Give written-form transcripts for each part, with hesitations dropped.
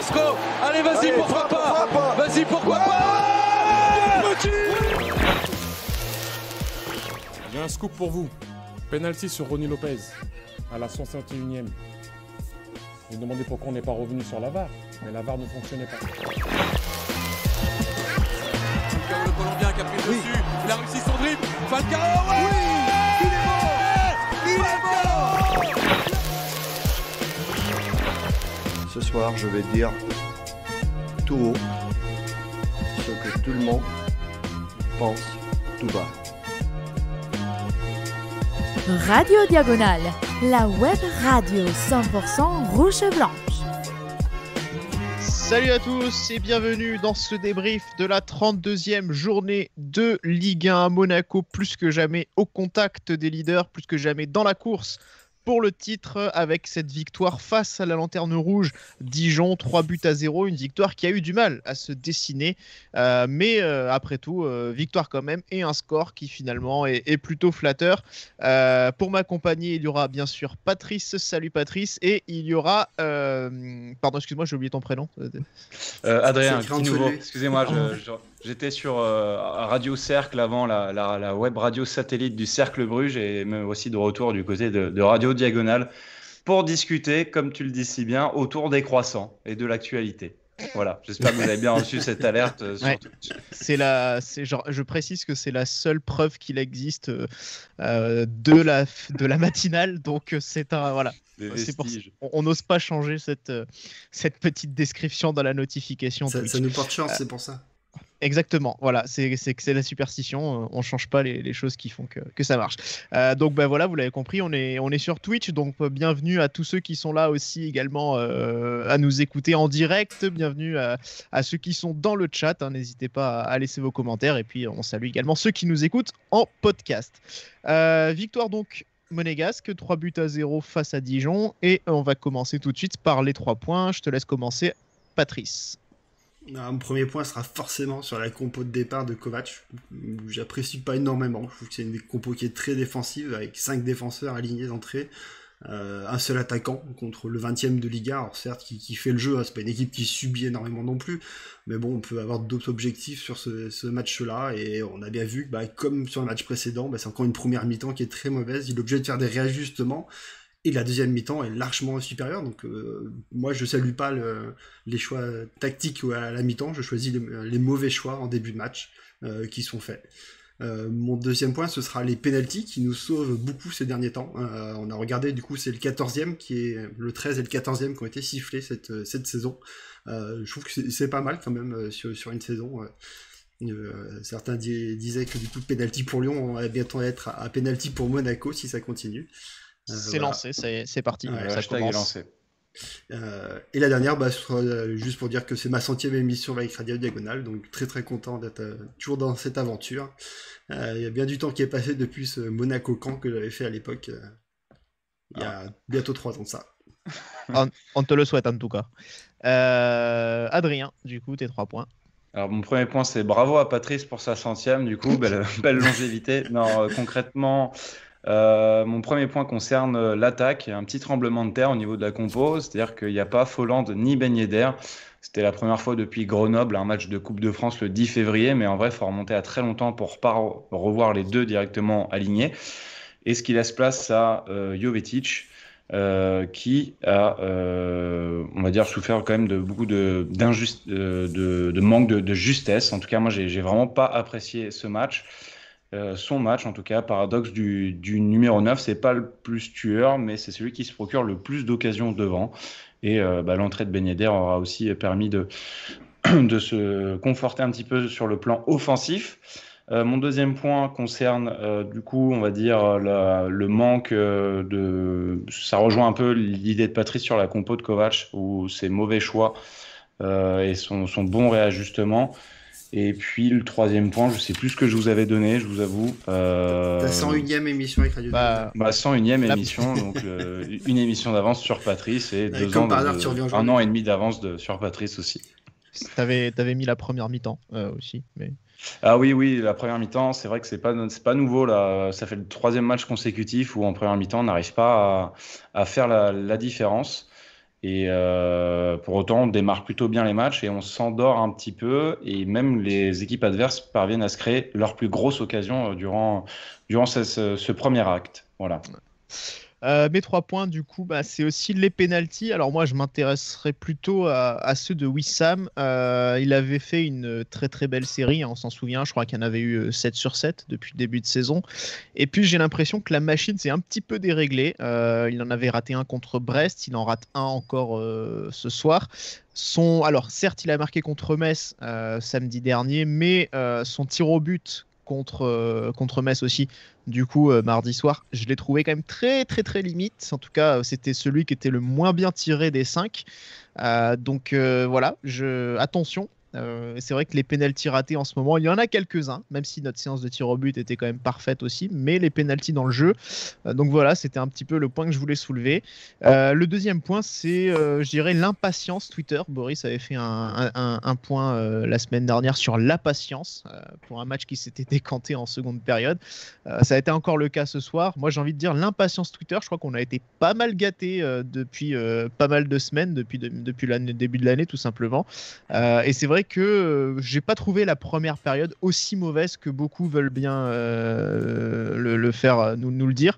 Carrasco. Allez, vas-y, pourquoi pas. Vas-y, pourquoi pas. J'ai un scoop pour vous. Penalty sur Ronny Lopez à la 151e. Vous demandez pourquoi on n'est pas revenu sur la VAR, mais la VAR ne fonctionnait pas. Le Colombien qui a pris le dessus, il a réussi son dribble. Falcao, ouais, oui, il est mort. Ce soir, je vais dire tout haut ce que tout le monde pense tout bas. Radio Diagonale, la web radio 100% rouge et blanche. Salut à tous et bienvenue dans ce débrief de la 32e journée de Ligue 1. Monaco plus que jamais au contact des leaders, plus que jamais dans la course pour le titre avec cette victoire face à la Lanterne Rouge Dijon, 3-0, une victoire qui a eu du mal à se dessiner, mais après tout, victoire quand même et un score qui finalement est plutôt flatteur. Pour m'accompagner, il y aura bien sûr Patrice, salut Patrice, et il y aura, pardon excuse-moi j'ai oublié ton prénom. Adrien, petit nouveau, excusez-moi, j'étais sur Radio Cercle avant, la web radio satellite du Cercle Bruges et même aussi de retour du côté de Radio Diagonale pour discuter, comme tu le dis si bien, autour des croissants et de l'actualité. Voilà, j'espère que vous avez bien reçu cette alerte. Ouais. Je précise que c'est la seule preuve qu'il existe de la matinale, donc c'est un voilà. On n'ose pas changer cette petite description dans la notification. Ça nous porte chance, c'est pour ça. Exactement, voilà, c'est la superstition, on change pas les choses qui font que ça marche. Donc voilà, vous l'avez compris, on est sur Twitch, donc bienvenue à tous ceux qui sont là aussi également à nous écouter en direct, bienvenue à ceux qui sont dans le chat, hein, n'hésitez pas à laisser vos commentaires et puis on salue également ceux qui nous écoutent en podcast. Victoire donc monégasque, 3-0 face à Dijon et on va commencer tout de suite par les 3 points, je te laisse commencer Patrice. Mon premier point sera forcément sur la compo de départ de Kovac. J'apprécie pas énormément. Je trouve que c'est une compo qui est très défensive avec 5 défenseurs alignés d'entrée, un seul attaquant contre le 20e de Liga. Alors certes, qui fait le jeu, hein, c'est pas une équipe qui subit énormément non plus, mais bon, on peut avoir d'autres objectifs sur ce match-là et on a bien vu que comme sur le match précédent, c'est encore une première mi-temps qui est très mauvaise. Il est obligé de faire des réajustements. Et la deuxième mi-temps est largement supérieure, donc moi je salue pas les choix tactiques à la mi-temps, je choisis les mauvais choix en début de match qui sont faits. Mon deuxième point, ce sera les pénaltys qui nous sauvent beaucoup ces derniers temps. On a regardé, du coup c'est le 14e, le 13 et le 14e qui ont été sifflés cette saison. Je trouve que c'est pas mal quand même sur une saison. Certains disaient que du coup pénalty pour Lyon, on va bientôt être à pénalty pour Monaco si ça continue. C'est voilà. Lancé, c'est parti. Ouais, ça commence. Est lancé. Et la dernière, ce sera juste pour dire que c'est ma 100e émission avec Radio Diagonale, donc très très content d'être toujours dans cette aventure. Il y a bien du temps qui est passé depuis ce Monaco-Caen que j'avais fait à l'époque, il y a bientôt 3 ans de ça. On te le souhaite en tout cas. Adrien, du coup, tes 3 points. Alors mon premier point, c'est bravo à Patrice pour sa 100e, du coup, belle longévité. Non, concrètement... mon premier point concerne l'attaque. Il y a un petit tremblement de terre au niveau de la compo, c'est-à-dire qu'il n'y a pas Folland ni Ben Yedder. C'était la première fois depuis Grenoble, un match de Coupe de France le 10 février, mais en vrai, il faut remonter à très longtemps pour pas revoir les deux directement alignés. Et ce qui laisse place à Jovetic, qui a, on va dire, souffert quand même de beaucoup de manque de justesse. En tout cas, moi, j'ai vraiment pas apprécié ce match. Son match, en tout cas, paradoxe du numéro 9, c'est pas le plus tueur, mais c'est celui qui se procure le plus d'occasions devant. Et l'entrée de Ben Yedder aura aussi permis de se conforter un petit peu sur le plan offensif. Mon deuxième point concerne, du coup, on va dire, le manque Ça rejoint un peu l'idée de Patrice sur la compo de Kovac, ou ses mauvais choix et son bon réajustement. Et puis le troisième point, je sais plus ce que je vous avais donné, je vous avoue. Ta 101e émission avec Radio Diagonale. 101e émission, donc une émission d'avance sur Patrice et 2 ans, un an et demi d'avance sur Patrice aussi. T'avais mis la première mi-temps aussi, mais... Ah oui, la première mi-temps, c'est vrai que c'est pas nouveau là. Ça fait le 3e match consécutif où en première mi-temps on n'arrive pas à faire la différence. Et pour autant, on démarre plutôt bien les matchs et on s'endort un petit peu. Et même les équipes adverses parviennent à se créer leur plus grosse occasion durant ce premier acte. Voilà. Mes 3 points, du coup, c'est aussi les pénaltys. Alors moi, je m'intéresserais plutôt à ceux de Wissam. Il avait fait une très très belle série, hein, on s'en souvient. Je crois qu'il y en avait eu 7 sur 7 depuis le début de saison. Et puis j'ai l'impression que la machine s'est un petit peu déréglée. Il en avait raté un contre Brest, il en rate un encore ce soir. Alors certes, il a marqué contre Metz samedi dernier, mais son tir au but contre Metz aussi, du coup, mardi soir, je l'ai trouvé quand même très très très limite. En tout cas, c'était celui qui était le moins bien tiré des 5. Donc voilà, attention. C'est vrai que les pénaltys ratés en ce moment, il y en a quelques-uns, même si notre séance de tir au but était quand même parfaite aussi, mais les pénaltys dans le jeu. Donc voilà, c'était un petit peu le point que je voulais soulever. Le deuxième point, c'est, je dirais, l'impatience Twitter. Boris avait fait un point la semaine dernière sur la patience pour un match qui s'était décanté en seconde période. Ça a été encore le cas ce soir. Moi, j'ai envie de dire l'impatience Twitter. Je crois qu'on a été pas mal gâtés depuis pas mal de semaines, depuis le début de l'année, tout simplement. Et c'est vrai que j'ai pas trouvé la première période aussi mauvaise que beaucoup veulent bien le faire nous le dire.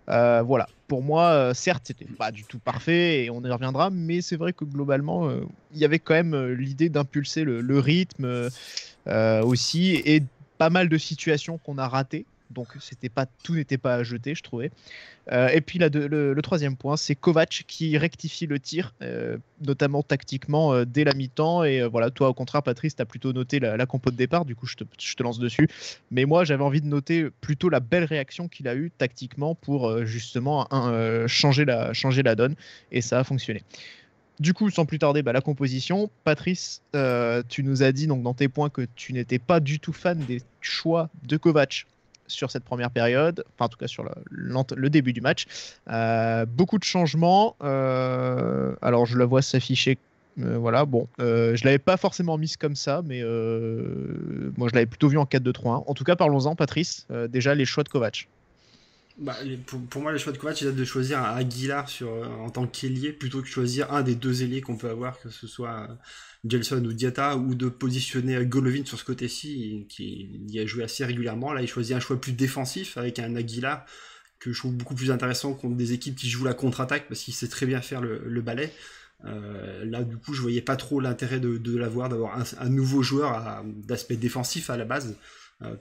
Voilà, pour moi, certes, c'était pas du tout parfait et on y reviendra, mais c'est vrai que globalement, il y avait quand même l'idée d'impulser le rythme aussi et pas mal de situations qu'on a ratées. Donc tout n'était pas à jeter, je trouvais. Et puis le troisième point, c'est Kovac qui rectifie le tir, notamment tactiquement dès la mi-temps. Et voilà, toi au contraire, Patrice, tu as plutôt noté la compo de départ, du coup je te lance dessus. Mais moi j'avais envie de noter plutôt la belle réaction qu'il a eue tactiquement pour justement changer la donne. Et ça a fonctionné. Du coup, sans plus tarder, la composition. Patrice, tu nous as dit donc, dans tes points que tu n'étais pas du tout fan des choix de Kovac sur cette première période, enfin en tout cas sur le début du match. Beaucoup de changements. Alors je la vois s'afficher. Voilà, bon, je l'avais pas forcément mise comme ça, mais moi je l'avais plutôt vu en 4-2-3-1. En tout cas, parlons-en, Patrice. Déjà les choix de Kovac. Pour moi, les choix de Kovac, il a de choisir un Aguilar en tant qu'ailier plutôt que de choisir un des deux ailiers qu'on peut avoir, que ce soit Gelson ou Diatta, ou de positionner Golovin sur ce côté-ci, qui y a joué assez régulièrement. Là, il choisit un choix plus défensif avec un Aguilar que je trouve beaucoup plus intéressant contre des équipes qui jouent la contre-attaque parce qu'il sait très bien faire le balai. Là, du coup, je voyais pas trop l'intérêt d'avoir un nouveau joueur d'aspect défensif à la base.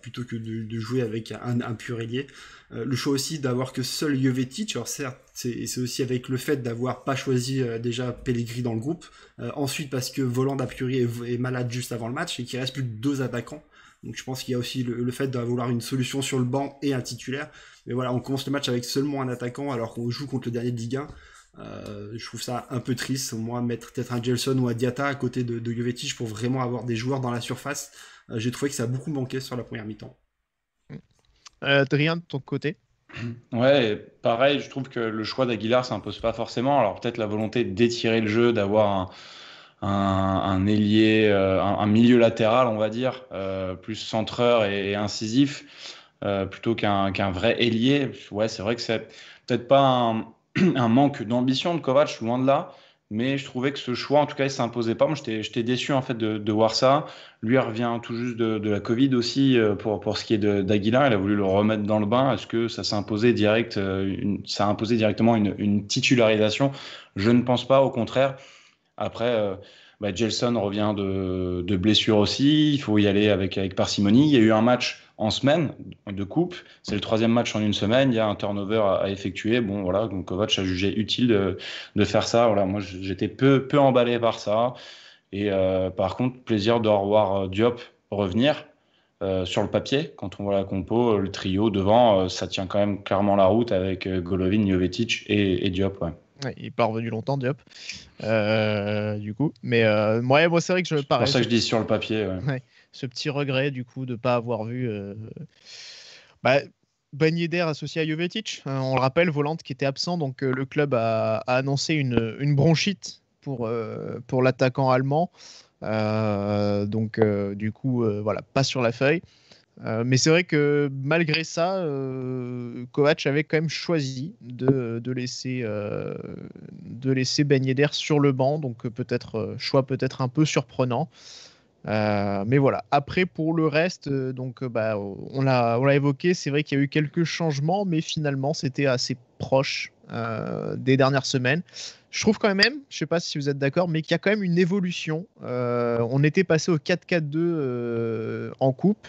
Plutôt que de jouer avec un pur ailier. Le choix aussi d'avoir que seul Jovetic, alors certes, c'est aussi avec le fait d'avoir pas choisi déjà Pellegrini dans le groupe, ensuite parce que Voland a priori est malade juste avant le match et qu'il reste plus de 2 attaquants. Donc je pense qu'il y a aussi le fait de vouloir une solution sur le banc et un titulaire. Mais voilà, on commence le match avec seulement un attaquant alors qu'on joue contre le dernier de Ligue 1. Je trouve ça un peu triste. Moi, mettre peut-être un Gelson ou un Diatta à côté de Jovetic pour vraiment avoir des joueurs dans la surface. J'ai trouvé que ça a beaucoup manqué sur la première mi-temps. Adrien, de ton côté? Ouais, pareil, je trouve que le choix d'Aguilar s'impose pas forcément. Alors peut-être la volonté d'étirer le jeu, d'avoir un ailier, un milieu latéral, on va dire, plus centreur et incisif, plutôt qu'un vrai ailier. Ouais, c'est vrai que c'est peut-être pas un manque d'ambition de Kovac, loin de là. Mais je trouvais que ce choix, en tout cas, il s'imposait pas. Moi, j'étais déçu en fait de voir ça. Lui, il revient tout juste de la Covid aussi pour ce qui est d'Aguilar. Il a voulu le remettre dans le bain. Est-ce que ça s'est imposé ça a imposé directement une titularisation? Je ne pense pas. Au contraire. Après, Gelson revient de blessure aussi. Il faut y aller avec parcimonie. Il y a eu un match en semaine de coupe. C'est le 3e match en une semaine. Il y a un turnover à effectuer. Bon, voilà. Donc, Kovac a jugé utile de faire ça. Voilà. Moi, j'étais peu emballé par ça. Et par contre, plaisir de revoir Diop revenir sur le papier. Quand on voit la compo, le trio devant, ça tient quand même clairement la route avec Golovin, Jovetic et Diop. Ouais. Ouais, il n'est pas revenu longtemps, Diop. Du coup. Mais moi, c'est vrai que c'est pour ça que je dis sur le papier. Ouais, ce petit regret, du coup, de ne pas avoir vu Ben Yedder associé à Jovetic. On le rappelle, Voland qui était absent. Donc, le club a annoncé une bronchite pour l'attaquant allemand. Donc, du coup, voilà, pas sur la feuille. Mais c'est vrai que malgré ça, Kovac avait quand même choisi de laisser Ben Yedder sur le banc, donc choix peut-être un peu surprenant. Mais voilà. Après, pour le reste, on l'a évoqué, c'est vrai qu'il y a eu quelques changements, mais finalement, c'était assez proche des dernières semaines. Je trouve quand même, je ne sais pas si vous êtes d'accord, mais qu'il y a quand même une évolution. On était passé au 4-4-2 en coupe.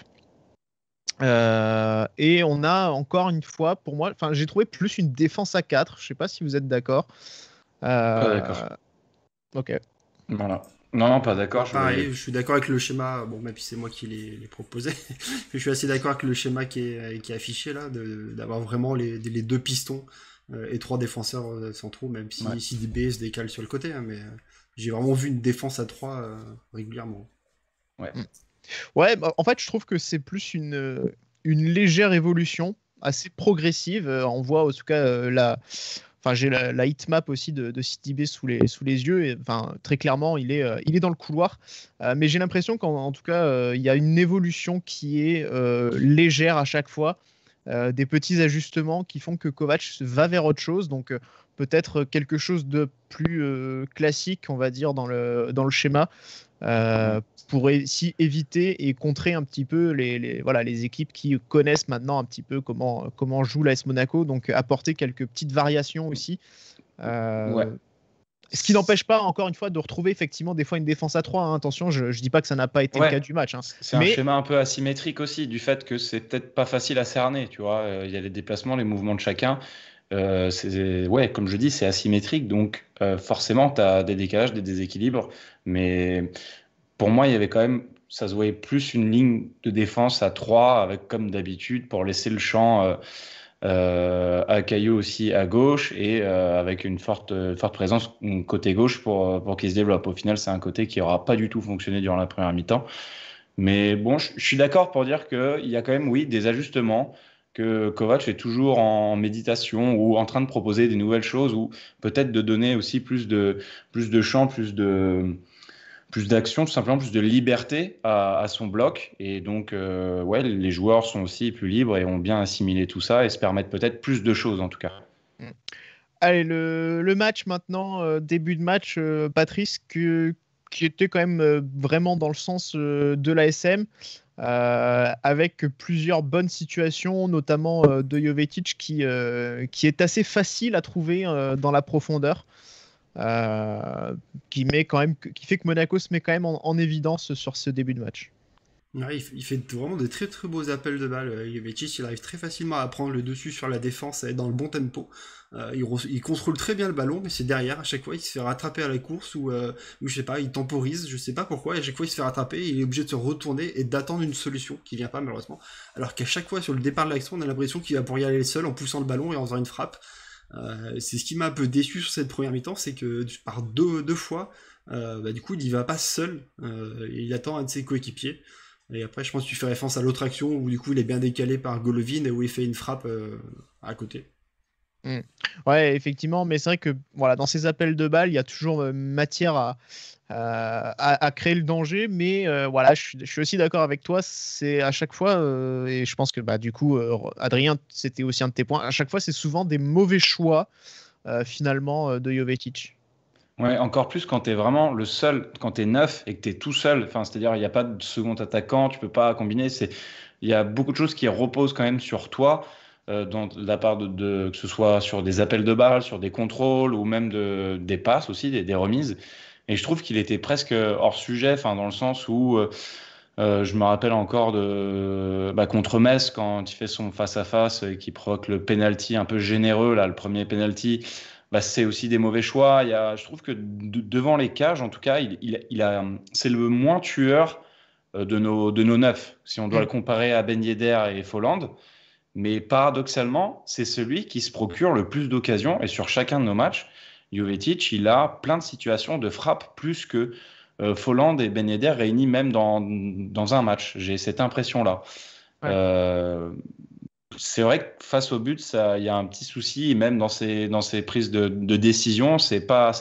Et on a encore une fois, pour moi, j'ai trouvé plus une défense à 4. Je ne sais pas si vous êtes d'accord. Pas d'accord. Ok. Voilà. Non, pas d'accord. Pareil, je suis d'accord avec le schéma, bon, même si c'est moi qui l'ai proposé, je suis assez d'accord avec le schéma qui est affiché là, d'avoir vraiment les deux pistons et 3 défenseurs centraux, même si DB se décale sur le côté, hein, mais j'ai vraiment vu une défense à 3 régulièrement. Ouais, en fait, je trouve que c'est plus une légère évolution, assez progressive. On voit en tout cas j'ai la heatmap aussi de CityB sous les yeux. Et, très clairement, il est dans le couloir. Mais j'ai l'impression qu'en tout cas, il y a une évolution qui est légère à chaque fois. Des petits ajustements qui font que Kovac va vers autre chose. Donc peut-être quelque chose de plus classique, on va dire, dans le schéma. Pour éviter et contrer un petit peu les équipes qui connaissent maintenant un petit peu comment joue l'AS Monaco, donc apporter quelques petites variations aussi. Ce qui n'empêche pas, encore une fois, de retrouver effectivement des fois une défense à 3. Hein. Attention, je ne dis pas que ça n'a pas été le cas du match. Hein. C'est un schéma un peu asymétrique aussi, du fait que c'est peut-être pas facile à cerner. Tu vois, il y a les déplacements, les mouvements de chacun. Comme je dis, c'est asymétrique, donc forcément, tu as des décalages, des déséquilibres. Mais pour moi, il y avait quand même, ça se voyait plus une ligne de défense à 3, avec comme d'habitude, pour laisser le champ à Caillou aussi à gauche, et avec une forte présence côté gauche pour qu'il se développe. Au final, c'est un côté qui n'aura pas du tout fonctionné durant la première mi-temps. Mais bon, je suis d'accord pour dire qu'il y a quand même, oui, des ajustements, que Kovac est toujours en méditation ou en train de proposer des nouvelles choses, ou peut-être de donner aussi plus de champ, plus d'action, tout simplement, plus de liberté à son bloc. Et donc, les joueurs sont aussi plus libres et ont bien assimilé tout ça et se permettent peut-être plus de choses, en tout cas. Allez, le match maintenant, début de match, Patrice, qui était quand même vraiment dans le sens de l'ASM, avec plusieurs bonnes situations, notamment de Jovetic qui est assez facile à trouver dans la profondeur. Qui fait que Monaco se met quand même en évidence sur ce début de match. Ouais, il fait vraiment de très très beaux appels de balles. Jovetic, il arrive très facilement à prendre le dessus sur la défense, à être dans le bon tempo. Il contrôle très bien le ballon, mais c'est derrière, à chaque fois, il se fait rattraper à la course, ou je sais pas, il temporise, je sais pas pourquoi, et à chaque fois il se fait rattraper, et il est obligé de se retourner et d'attendre une solution qui vient pas malheureusement. Alors qu'à chaque fois sur le départ de l'action, on a l'impression qu'il va pour y aller seul en poussant le ballon et en faisant une frappe. C'est ce qui m'a un peu déçu sur cette première mi-temps, c'est que par deux fois, du coup il y va pas seul, il attend un de ses coéquipiers. Et après, je pense que tu fais référence à l'autre action où du coup il est bien décalé par Golovin et où il fait une frappe à côté. Ouais, effectivement, mais c'est vrai que voilà, dans ces appels de balles, il y a toujours matière à créer le danger, mais je suis aussi d'accord avec toi, c'est à chaque fois, et je pense que du coup, Adrien, c'était aussi un de tes points, à chaque fois, c'est souvent des mauvais choix finalement de Jovetic. Ouais, encore plus quand tu es vraiment le seul, quand tu es neuf et que tu es tout seul, c'est-à-dire il n'y a pas de second attaquant, tu peux pas combiner, il y a beaucoup de choses qui reposent quand même sur toi, de la part de que ce soit sur des appels de balles, sur des contrôles ou même des passes aussi, des remises. Et je trouve qu'il était presque hors sujet, dans le sens où je me rappelle encore contre Metz, quand il fait son face-à-face et qui provoque le penalty un peu généreux, là, le premier penalty. C'est aussi des mauvais choix. Je trouve que devant les cages, en tout cas, c'est le moins tueur de nos neufs, si on doit le comparer à Ben Yedder et Folland. Mais paradoxalement, c'est celui qui se procure le plus d'occasions. Et sur chacun de nos matchs, Jovetic, il a plein de situations de frappe, plus que Folland et Ben Yedder réunis même dans un match. J'ai cette impression-là. Ouais. c'est vrai que face au but, il y a un petit souci, et même dans ses prises de décision, c'était pas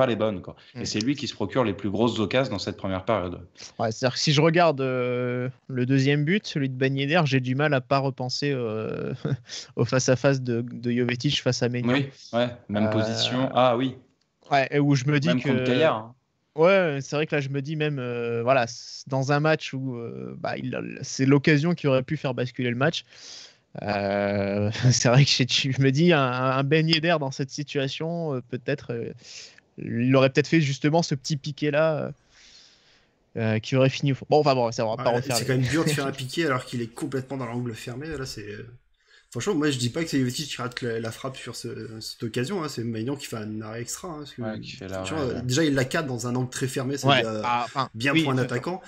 les bonnes, quoi. Et c'est lui qui se procure les plus grosses occasions dans cette première période. Ouais, c'est-à-dire que si je regarde le deuxième but, celui de Ben Yedder, j'ai du mal à pas repenser au face-à-face de Jovetic face à Maignan. Oui, ouais, même position. Ah oui. Ouais, où je me dis même contre Caillard. Hein. Ouais, c'est vrai que là, je me dis même, voilà, dans un match où c'est l'occasion qui aurait pu faire basculer le match. C'est vrai que je me dis, un Ben Yedder dans cette situation, peut-être, il aurait peut-être fait justement ce petit piqué-là qui aurait fini au fond. Bon, enfin bon, ça va pas refaire. C'est quand même dur de faire un piqué alors qu'il est complètement dans l'angle fermé. Là, c'est... Franchement, moi je dis pas que c'est Jovetic qui rate la frappe sur cette occasion, hein. C'est Maignan qui fait un arrêt extra. Hein, parce que, qui fait l'arrêt, déjà, il la cadre dans un angle très fermé, c'est bien pour un attaquant.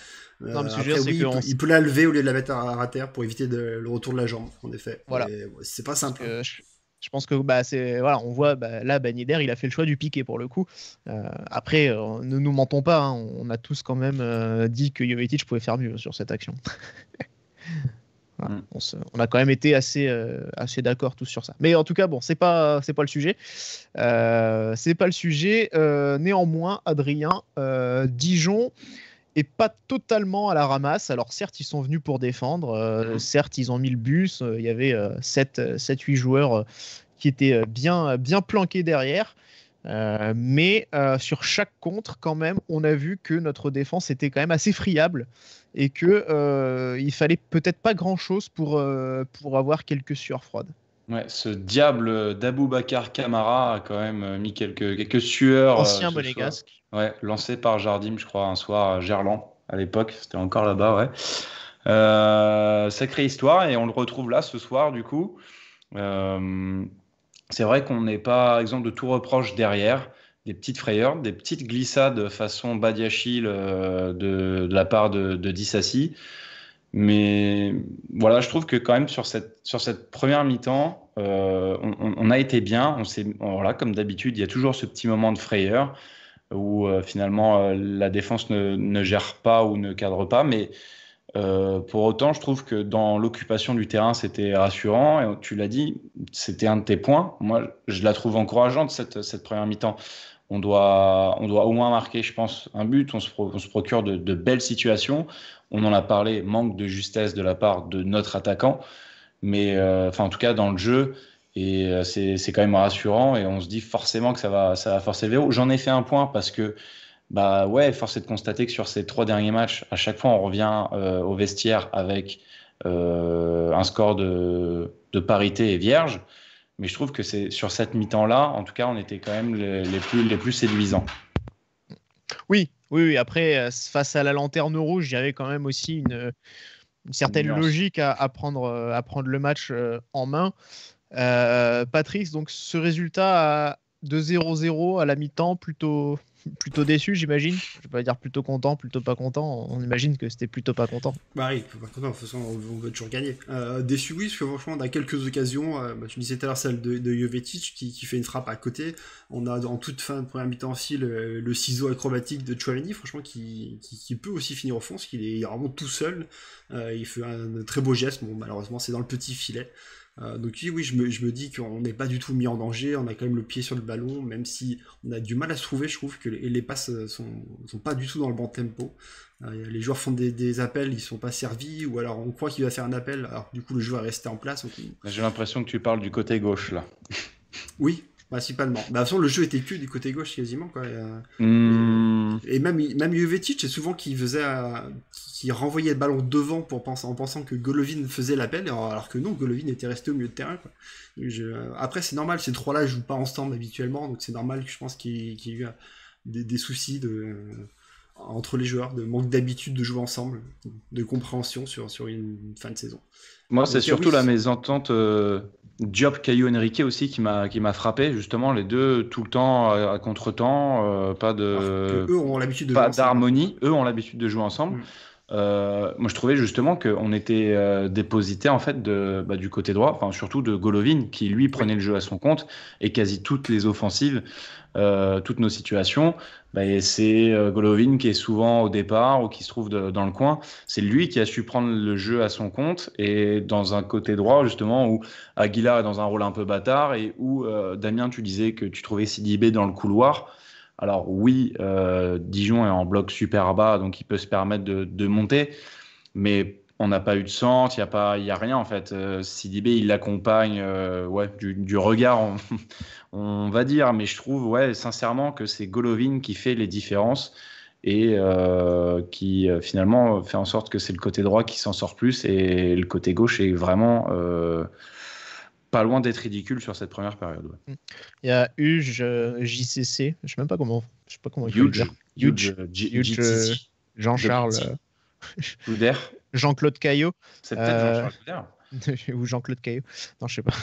Non, mais après, il peut la lever au lieu de la mettre à terre pour éviter le retour de la jambe, en effet. Voilà. Mais, c'est pas simple. Je pense que on voit là Ben Yedder, il a fait le choix du piqué pour le coup. Après, ne nous mentons pas, hein, on a tous quand même dit que Jovetic pouvait faire mieux sur cette action. Voilà, on a quand même été assez d'accord tous sur ça. Mais en tout cas, bon, c'est pas le sujet. C'est pas le sujet. Néanmoins, Adrien, Dijon est pas totalement à la ramasse. Alors certes, ils sont venus pour défendre. Certes, ils ont mis le bus. Il y avait 7-8 joueurs qui étaient bien planqués derrière. Mais sur chaque contre, quand même, on a vu que notre défense était quand même assez friable et que il fallait peut-être pas grand-chose pour avoir quelques sueurs froides. Ouais, ce diable d'Aboubacar Camara a quand même mis quelques sueurs. Ancien monégasque. Ouais, lancé par Jardim, je crois, un soir à Gerland à l'époque. C'était encore là-bas, ouais. Sacrée histoire, et on le retrouve là ce soir, du coup. C'est vrai qu'on n'est pas exempt de tout reproche derrière. Des petites frayeurs, des petites glissades façon Badiachil de la part de Dissassi. Mais voilà, je trouve que quand même sur cette première mi-temps, on a été bien. Voilà, comme d'habitude, il y a toujours ce petit moment de frayeur où finalement la défense ne gère pas ou ne cadre pas. Mais pour autant, je trouve que dans l'occupation du terrain, c'était rassurant. Et tu l'as dit, c'était un de tes points. Moi, je la trouve encourageante, cette première mi-temps. On doit au moins marquer, je pense, un but. On se procure de belles situations. On en a parlé, manque de justesse de la part de notre attaquant. Mais en tout cas, dans le jeu, et c'est quand même rassurant. Et on se dit forcément que ça va forcer le verrou. J'en ai fait un point parce que force est de constater que sur ces 3 derniers matchs, à chaque fois, on revient au vestiaire avec un score de parité et vierge. Mais je trouve que c'est sur cette mi-temps-là, en tout cas, on était quand même les plus séduisants. Oui. Après, face à la lanterne rouge, il y avait quand même aussi une certaine logique à prendre le match en main. Patrice, donc ce résultat de 0-0 à la mi-temps, plutôt déçu, j'imagine. Je vais pas dire plutôt content, plutôt pas content. On imagine que c'était plutôt pas content. Bah oui, pas content. De toute façon, on veut toujours gagner. Déçu, oui, parce que franchement, on a quelques occasions. Tu disais tout à l'heure celle de Jovetic qui fait une frappe à côté. On a en toute fin de première mi-temps aussi le ciseau acrobatique de Tchouaméni, franchement, qui peut aussi finir au fond, parce qu'il est vraiment tout seul. Il fait un très beau geste. Bon, malheureusement, c'est dans le petit filet. Donc oui, je me dis qu'on n'est pas du tout mis en danger, on a quand même le pied sur le ballon, même si on a du mal à se trouver. Je trouve que les passes sont pas du tout dans le bon tempo. Les joueurs font des appels, ils sont pas servis, ou alors on croit qu'il va faire un appel, alors du coup le joueur est resté en place. J'ai l'impression que tu parles du côté gauche là. Oui, principalement. De toute façon, le jeu était que du côté gauche quasiment, quoi. Et même Jovetic, c'est souvent qui renvoyait le ballon devant en pensant que Golovin faisait l'appel, alors que non, Golovin était resté au milieu de terrain, quoi. Après, c'est normal, ces trois-là jouent pas ensemble habituellement, donc c'est normal que je pense qu'il y ait eu des soucis entre les joueurs, de manque d'habitude de jouer ensemble, de compréhension sur une fin de saison. Moi, c'est surtout la mésentente Diop, Caillou, Henrique aussi qui m'a frappé, justement, les deux tout le temps à contre-temps, pas d'harmonie. Eux ont l'habitude de jouer ensemble. moi, je trouvais justement qu'on était dépositaire en fait du côté droit, enfin surtout de Golovin, qui lui prenait le jeu à son compte et quasi toutes les offensives, toutes nos situations, et c'est Golovin qui est souvent au départ ou qui se trouve dans le coin. C'est lui qui a su prendre le jeu à son compte et dans un côté droit justement où Aguilar est dans un rôle un peu bâtard et où Damien, tu disais que tu trouvais Sidibé dans le couloir. Alors oui, Dijon est en bloc super bas, donc il peut se permettre de monter, mais on n'a pas eu de centre, il y a rien en fait. Sidibé, il l'accompagne du regard, on va dire, mais je trouve sincèrement que c'est Golovin qui fait les différences et qui finalement fait en sorte que c'est le côté droit qui s'en sort plus et le côté gauche est vraiment... pas loin d'être ridicule sur cette première période. Ouais. Il y a Huge, JCC, je sais pas comment il faut le dire. Huge, Jean-Charles Couder. Jean-Claude Caillot. C'est peut-être Jean-Charles Couder. Ou Jean-Claude Caillot. Non, je sais pas.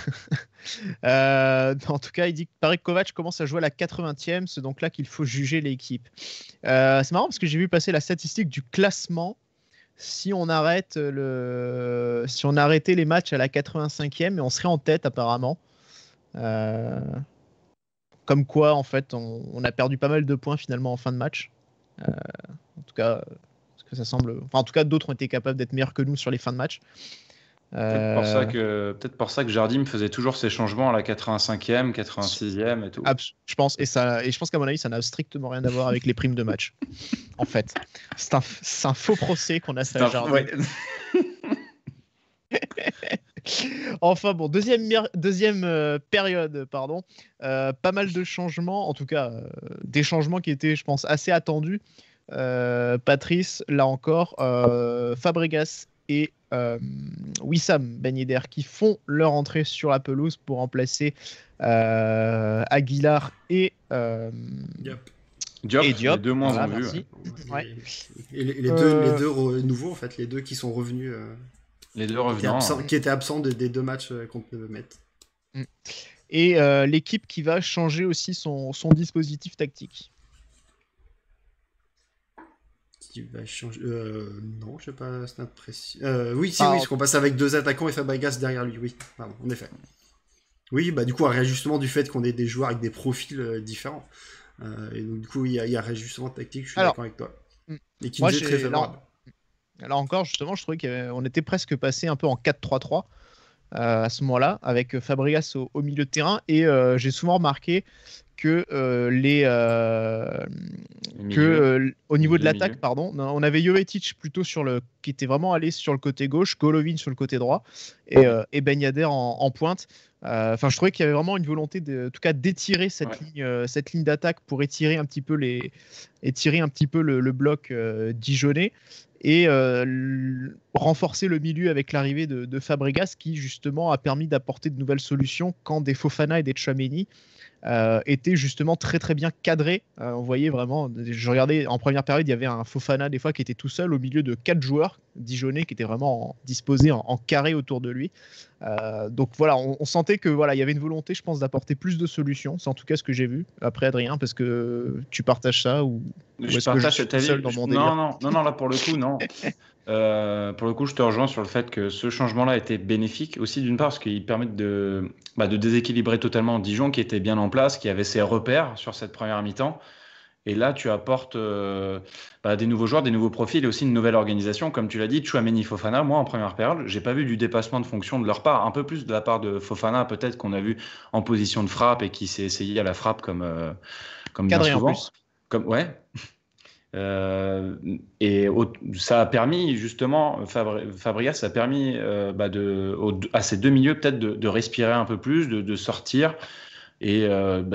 En tout cas, il dit que paraît que Kovac commence à jouer à la 80e, c'est donc là qu'il faut juger l'équipe. C'est marrant parce que j'ai vu passer la statistique du classement. Si on arrêtait les matchs à la 85e, on serait en tête apparemment. Comme quoi, en fait, on a perdu pas mal de points finalement en fin de match. En tout cas, parce que ça semble. Enfin, en tout cas, d'autres ont été capables d'être meilleurs que nous sur les fins de match. Peut-être pour ça que Jardim faisait toujours ses changements à la 85e, 86e et tout. Je pense, et je pense qu'à mon avis, ça n'a strictement rien à voir avec les primes de match. En fait, c'est un faux procès qu'on a fait à Jardim. Ouais. Enfin bon, deuxième période, pardon. Pas mal de changements, en tout cas des changements qui étaient, je pense, assez attendus. Patrice, là encore, Fabregas et Wissam Ben Yedder qui font leur entrée sur la pelouse pour remplacer Aguilar et Diop. Les deux moins voilà, en vue. merci. Ouais. Et les deux nouveaux, en fait, les deux qui sont revenus. Les deux revenants. Qui étaient absents des deux matchs contre le Met. Et l'équipe qui va changer aussi son dispositif tactique. Qui va changer. Non, je sais pas cette impression. Oui, parce qu'on passe avec deux attaquants et Fabregas derrière lui. Oui, pardon, en effet. Oui, du coup, un réajustement du fait qu'on ait des joueurs avec des profils différents. Et donc, du coup, il y a un réajustement tactique, je suis d'accord avec toi. Et qui nous est très favorable. Alors encore, justement, je trouvais qu'on était presque passé un peu en 4-3-3 à ce moment-là, avec Fabregas au milieu de terrain. Et j'ai souvent remarqué que au niveau de l'attaque, on avait Jovetic plutôt qui était vraiment allé sur le côté gauche, Golovin sur le côté droit et Ben Yedder en pointe. Enfin, je trouvais qu'il y avait vraiment une volonté en tout cas d'étirer cette ligne d'attaque pour étirer un petit peu le bloc dijonnais et renforcer le milieu avec l'arrivée de Fabregas qui justement a permis d'apporter de nouvelles solutions quand des Fofana et des Tchouaméni étaient justement très très bien cadrés. On voyait vraiment, je regardais en première période, il y avait un Fofana des fois qui était tout seul au milieu de 4 joueurs dijonnais qui étaient vraiment disposés en carré autour de lui. Donc voilà, on sentait que voilà, il y avait une volonté, je pense, d'apporter plus de solutions. C'est en tout cas ce que j'ai vu. Après, Adrien, parce que tu partages ça ou est-ce que je suis tout seul dans mon délire ? Non, là pour le coup, non. Pour le coup, je te rejoins sur le fait que ce changement-là était bénéfique aussi d'une part parce qu'il permet de déséquilibrer totalement Dijon qui était bien en place, qui avait ses repères sur cette première mi-temps. Et là, tu apportes des nouveaux joueurs, des nouveaux profils et aussi une nouvelle organisation. Comme tu l'as dit, Tchouaméni, Fofana, moi en première période, j'ai pas vu du dépassement de fonction de leur part. Un peu plus de la part de Fofana, peut-être qu'on a vu en position de frappe et qui s'est essayé à la frappe comme bien souvent. En plus. Et ça a permis justement, Fabregas, ça a permis à ces deux milieux peut-être de respirer un peu plus, de sortir. Et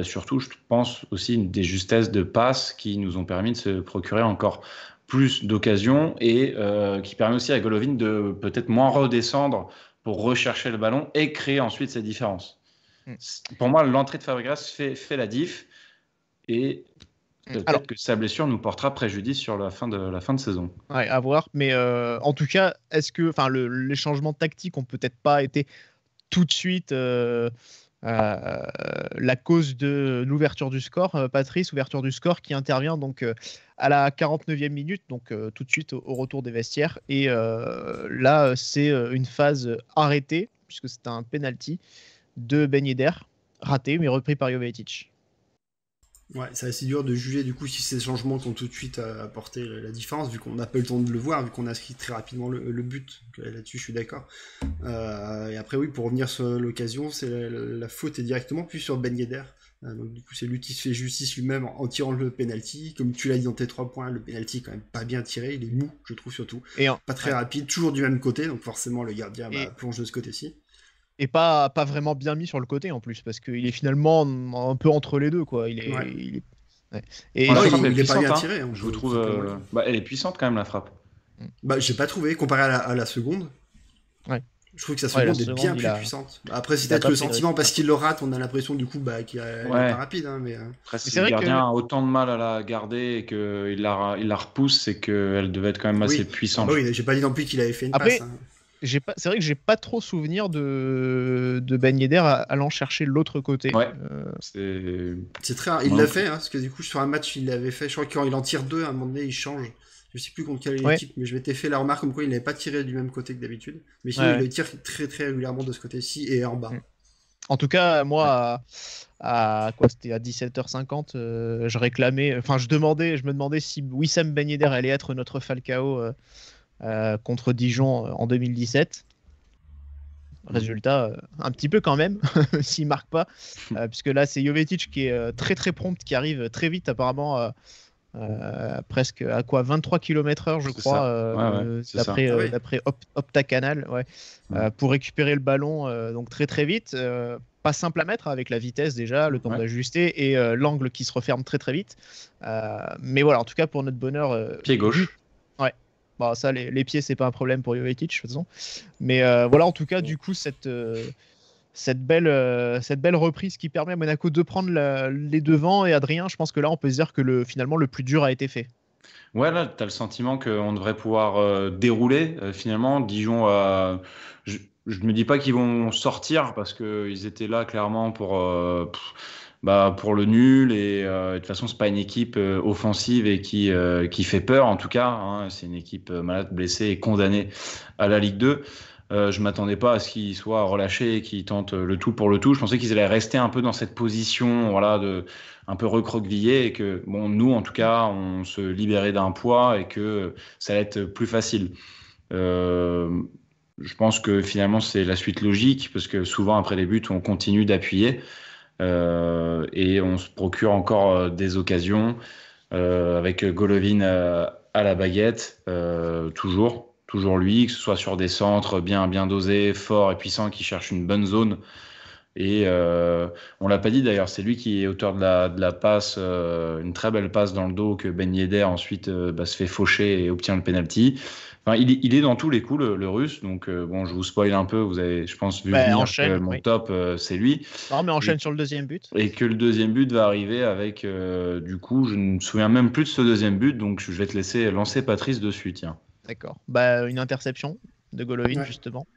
surtout, je pense aussi des justesses de passes qui nous ont permis de se procurer encore plus d'occasions et qui permet aussi à Golovin de peut-être moins redescendre pour rechercher le ballon et créer ensuite ces différences. Pour moi, l'entrée de Fabregas fait la diff et peut-être que sa blessure nous portera préjudice sur la fin de saison. Ouais, à voir. Mais en tout cas, est-ce que les changements tactiques ont peut-être pas été tout de suite la cause de l'ouverture du score, Patrice, ouverture du score qui intervient donc à la 49e minute, donc tout de suite au retour des vestiaires. Et là, c'est une phase arrêtée, puisque c'est un penalty de Ben Yedder, raté, mais repris par Jovetic. Ouais, c'est assez dur de juger du coup si ces changements qui ont tout de suite apporté la différence, vu qu'on n'a pas eu le temps de le voir, vu qu'on a inscrit très rapidement le but. Donc, là-dessus, je suis d'accord. Et après, oui, pour revenir sur l'occasion, c'est la faute est directement plus sur Ben Yedder. Donc du coup, c'est lui qui se fait justice lui-même en tirant le penalty. Comme tu l'as dit dans tes 3 points, le penalty est quand même pas bien tiré, il est mou, je trouve surtout. Pas très rapide, toujours du même côté, donc forcément le gardien plonge de ce côté-ci. Et pas vraiment bien mis sur le côté en plus, parce qu'il est finalement un peu entre les deux, quoi. Il est pas bien tiré. Je vous trouve. Elle est puissante quand même, la frappe. J'ai pas trouvé, comparé à la seconde. Ouais. Je trouve que sa seconde est bien plus puissante. Après, c'est peut-être le sentiment, parce qu'il le rate, on a l'impression du coup qu'il est pas rapide. Hein, mais... Après, si le gardien a autant de mal à la garder et qu'il la repousse, c'est qu'elle devait être quand même assez puissante. Oui, j'ai pas dit non plus qu'il avait fait une passe. Hein. C'est vrai que j'ai pas trop souvenir de Ben Yedder allant chercher l'autre côté. Ouais, c'est très rare. Il l'a fait, hein, parce que du coup, sur un match, il l'avait fait. Je crois que quand il en tire 2, à un moment donné, il change. Je sais plus contre quelle équipe, mais je m'étais fait la remarque comme quoi il n'avait pas tiré du même côté que d'habitude. Mais sinon, il le tire très très régulièrement de ce côté-ci et en bas. En tout cas, moi, c'était à 17h50, je réclamais, enfin, je me demandais si Wissam Ben Yedder allait être notre Falcao contre Dijon en 2017. Résultat, un petit peu quand même, s'il marque pas, puisque là, c'est Jovetic qui est très très prompt, qui arrive très vite, apparemment. Presque à 23 km/h je crois, d'après Opta Canal, pour récupérer le ballon, donc très très vite, pas simple à mettre avec la vitesse déjà, le temps d'ajuster et l'angle qui se referme très très vite, mais voilà, en tout cas pour notre bonheur, pied gauche. Bon, ça les pieds c'est pas un problème pour Jovetic de toute façon, mais voilà, en tout cas du coup cette belle reprise qui permet à Monaco de prendre les devants. Et Adrien, je pense que là, on peut se dire que finalement, le plus dur a été fait. Ouais, là, tu as le sentiment qu'on devrait pouvoir dérouler. Finalement, Dijon, je ne me dis pas qu'ils vont sortir parce qu'ils étaient là clairement pour le nul. Et de toute façon, ce n'est pas une équipe offensive et qui fait peur, en tout cas. Hein. C'est une équipe malade, blessée et condamnée à la Ligue 2. Je m'attendais pas à ce qu'ils soient relâchés et qu'ils tentent le tout pour le tout. Je pensais qu'ils allaient rester un peu dans cette position, un peu recroquevillé, et que nous en tout cas on se libérait d'un poids et que ça allait être plus facile. Je pense que finalement c'est la suite logique, parce que souvent après les buts on continue d'appuyer et on se procure encore des occasions avec Golovin à la baguette, toujours lui, que ce soit sur des centres bien dosés, forts et puissants, qui cherchent une bonne zone. Et on l'a pas dit d'ailleurs, c'est lui qui est auteur de la passe, une très belle passe dans le dos que Ben Yedder ensuite se fait faucher et obtient le penalty. Enfin, il est dans tous les coups, le russe. Donc je vous spoil un peu, vous avez, je pense, vu venir que mon top, c'est lui. Non, mais enchaîne sur le deuxième but. Et que le deuxième but va arriver avec, du coup, je ne me souviens même plus de ce deuxième but, donc je vais te laisser lancer Patrice dessus, tiens. D'accord. Une interception de Golovin, justement.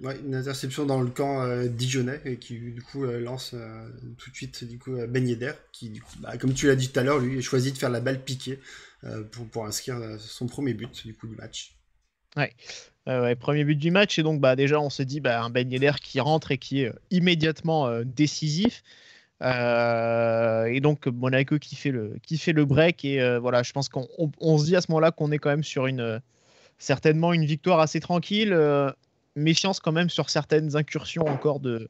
Ouais, une interception dans le camp dijonnais et qui du coup lance tout de suite Ben Yedder, qui du coup, comme tu l'as dit tout à l'heure, lui choisit de faire la balle piquée pour inscrire son premier but du coup du match. Premier but du match, et donc déjà on se dit un Ben Yedder qui rentre et qui est immédiatement décisif. Et donc Monaco qui fait le break, et voilà, je pense qu'on se dit à ce moment-là qu'on est quand même sur certainement une victoire assez tranquille. Méfiance quand même sur certaines incursions encore de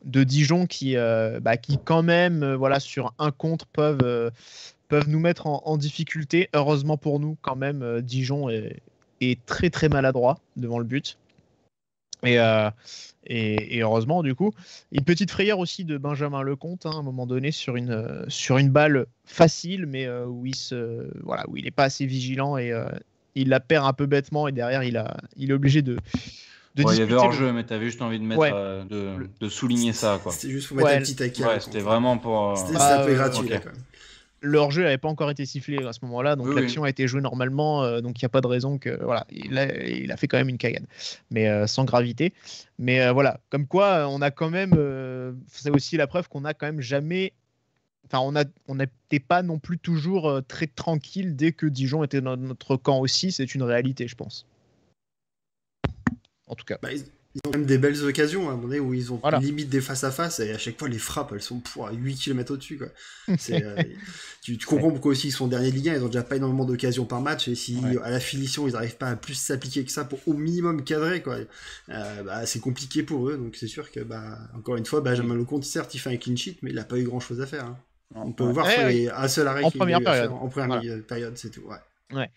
Dijon qui quand même sur un contre peuvent nous mettre en difficulté. Heureusement pour nous quand même, Dijon est très très maladroit devant le but, et heureusement du coup. Une petite frayeur aussi de Benjamin Lecomte, à un moment donné sur une balle facile, mais où il n'est pas assez vigilant, et il la perd un peu bêtement, et derrière il est obligé de il y avait hors-jeu, mais tu avais juste envie de mettre de souligner ça, quoi. C'était juste pour mettre un petit taquet. C'était vraiment pour... C'était un peu gratuit, là, quand même. Le hors-jeu n'avait pas encore été sifflé à ce moment-là, donc l'action a été jouée normalement, donc il n'y a pas de raison que... Voilà, il a fait quand même une cagade, mais sans gravité. Mais voilà, comme quoi on a quand même c'est aussi la preuve qu'on n'a quand même jamais. Enfin, on n'était pas non plus toujours très tranquille dès que Dijon était dans notre camp aussi. C'est une réalité, je pense. En tout cas. Ils ont quand même des belles occasions, à un moment donné, où ils ont Voilà. limite des face-à-face, et à chaque fois, les frappes, elles sont à 8 km au-dessus, quoi. Tu comprends pourquoi aussi ils sont derniers de Ligue 1, ils ont déjà pas énormément d'occasions par match, et si à la finition, ils n'arrivent pas à plus s'appliquer que ça pour au minimum cadrer, quoi, c'est compliqué pour eux, donc c'est sûr que, encore une fois, Benjamin Lecomte, certes, il fait un clean sheet, mais il a pas eu grand-chose à faire. Hein. On peut voir un seul arrêt en première période. En première période, c'est tout. Ouais.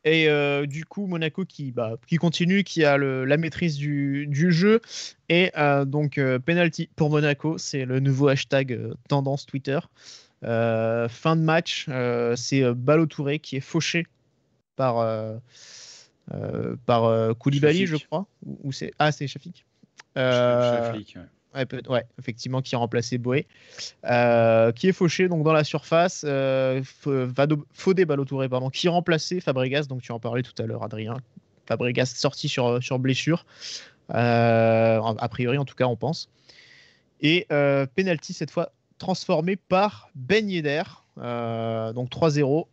Et du coup, Monaco qui continue, qui a la maîtrise du jeu. Et donc, penalty pour Monaco, c'est le nouveau hashtag tendance Twitter. Fin de match, c'est Balotouré qui est fauché par Koulibaly, je crois. Ou c'est Shafik. Shafik, ouais, effectivement, qui a remplacé Boé, qui est fauché donc dans la surface. Fodé Balotouré, pardon, qui remplaçait Fabregas. Donc tu en parlais tout à l'heure, Adrien. Fabregas sorti sur blessure, a priori en tout cas, on pense. Et penalty cette fois transformé par Ben Yedder. Donc 3-0.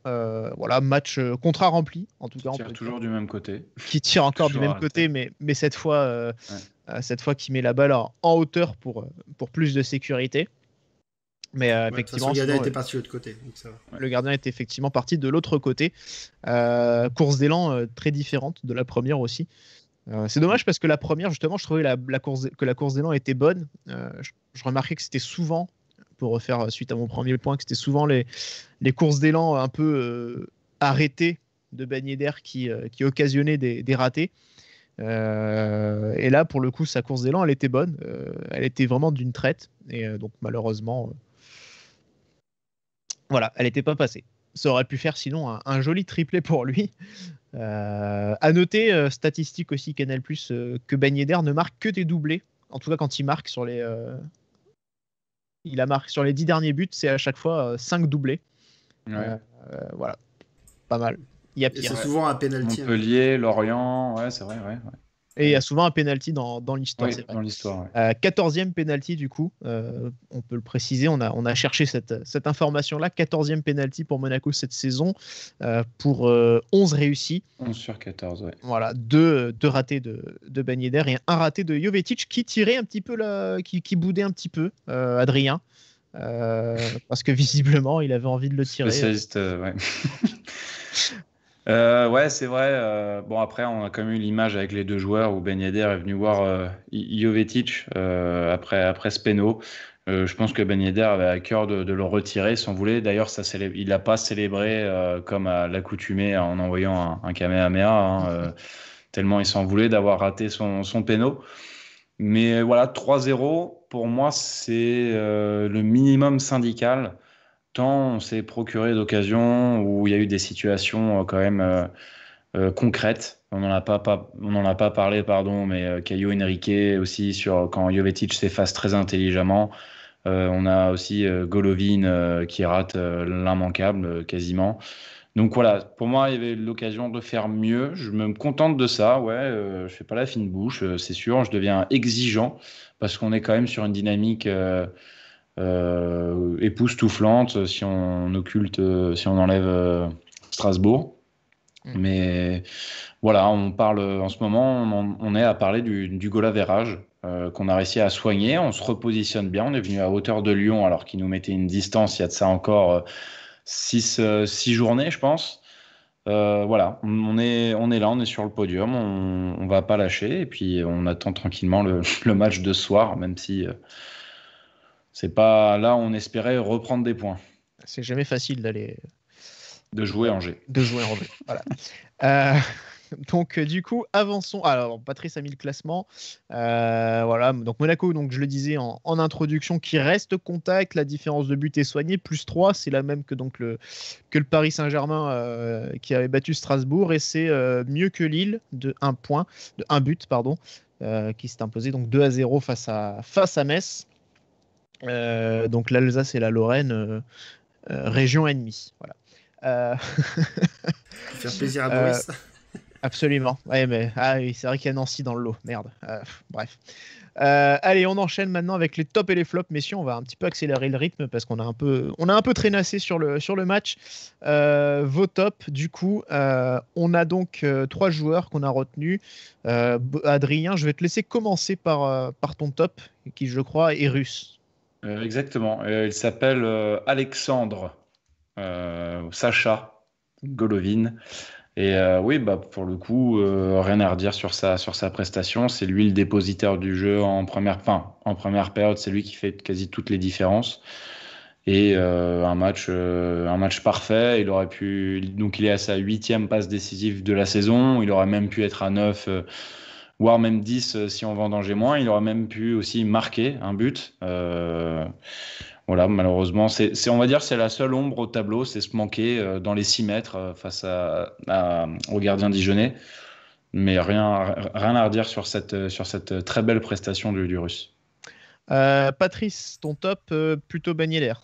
Voilà, match contrat rempli en tout cas. Qui tire toujours du même côté. Qui tire encore du même côté, mais cette fois. Cette fois qui met la balle en hauteur pour plus de sécurité. Mais effectivement, le gardien était parti de l'autre côté. Donc ça va. Le gardien était effectivement parti de l'autre côté. Course d'élan très différente de la première aussi. C'est dommage parce que la première, justement, je trouvais que la course d'élan était bonne. Je remarquais que c'était souvent, pour refaire suite à mon premier point, que c'était souvent les courses d'élan un peu arrêtées de Ben Yedder qui occasionnaient des ratés. Et là, pour le coup, sa course d'élan, elle était bonne. Elle était vraiment d'une traite. Et donc, malheureusement, voilà, elle n'était pas passée. Ça aurait pu faire sinon un joli triplé pour lui. À noter, statistique aussi Canal+, que Ben Yedder ne marque que des doublés. En tout cas, quand il marque sur les... il a marqué sur les 10 derniers buts, c'est à chaque fois 5 doublés. Ouais. Voilà, pas mal. Il y a pire. C'est souvent un penalty. Montpellier, Lorient, ouais, c'est vrai, ouais. Et il y a souvent un penalty dans l'histoire. Oui, c'est vrai. dans l'histoire. 14e penalty du coup, on peut le préciser, on a cherché cette information-là. 14e penalty pour Monaco cette saison, pour 11 réussis. 11 sur 14, ouais. Voilà, deux ratés de Ben Yedder et un raté de Jovetic qui tirait un petit peu, qui boudait un petit peu, Adrien. Parce que visiblement, il avait envie de le tirer. Spécialiste, ouais. Ouais, c'est vrai. Bon, après, on a quand même eu l'image avec les deux joueurs où Ben Yedder est venu voir Jovetic après ce péno. Je pense que Ben Yedder avait à cœur de le retirer, s'en voulait. D'ailleurs, il l'a pas célébré comme à l'accoutumée en envoyant un Kamehameha, tellement il s'en voulait d'avoir raté son péno. Mais voilà, 3-0, pour moi, c'est le minimum syndical. Tant on s'est procuré d'occasions où il y a eu des situations quand même concrètes. On n'en a pas parlé, pardon, mais Caio Henrique aussi, quand Jovetic s'efface très intelligemment. On a aussi Golovin qui rate l'immanquable quasiment. Donc voilà, pour moi, il y avait l'occasion de faire mieux. Je me contente de ça, ouais. Je fais pas la fine bouche, c'est sûr. Je deviens exigeant parce qu'on est quand même sur une dynamique époustouflante si on enlève Strasbourg. Mais voilà, on parle en ce moment, on est à parler du goal average qu'on a réussi à soigner. On se repositionne bien. On est venu à hauteur de Lyon alors qu'ils nous mettaient une distance. Il y a de ça encore 6 journées, je pense. Voilà, on est là, on est sur le podium, on va pas lâcher et puis on attend tranquillement le match de ce soir, même si c'est pas là où on espérait reprendre des points. C'est jamais facile de jouer Angers. Voilà. Donc du coup, avançons. Alors, Patrice a mis le classement. Voilà. Donc Monaco, donc je le disais en introduction, qui reste contact. La différence de but est soignée, +3. C'est la même que le Paris Saint-Germain qui avait battu Strasbourg, et c'est mieux que Lille de 1 but, pardon, qui s'est imposé donc 2-0 face à Metz. Donc l'Alsace et la Lorraine, région ennemie. Voilà. Faire plaisir à Boris. Absolument. Ouais, mais oui, c'est vrai qu'il y a Nancy dans le lot. Merde. Bref. Allez, on enchaîne maintenant avec les tops et les flops, messieurs. On va un petit peu accélérer le rythme parce qu'on a un peu traînassé sur le match. Vos tops, du coup, on a donc 3 joueurs qu'on a retenus. Adrien, je vais te laisser commencer par ton top, qui je crois est russe. Exactement. Il s'appelle Alexandre Sacha Golovin. Et oui, pour le coup, rien à redire sur sa prestation. C'est lui le dépositaire du jeu en première période. C'est lui qui fait quasi toutes les différences. Et un match parfait. Donc il est à sa 8e passe décisive de la saison. Il aurait même pu être à 9, voire même 10 si on vendangeait moins. Il aurait même pu aussi marquer un but. Voilà, malheureusement, on va dire c'est la seule ombre au tableau, c'est se manquer dans les 6 mètres face au gardien dijonnais. Mais rien à redire sur cette très belle prestation du Russe. Patrice, ton top, plutôt Ben Yedder.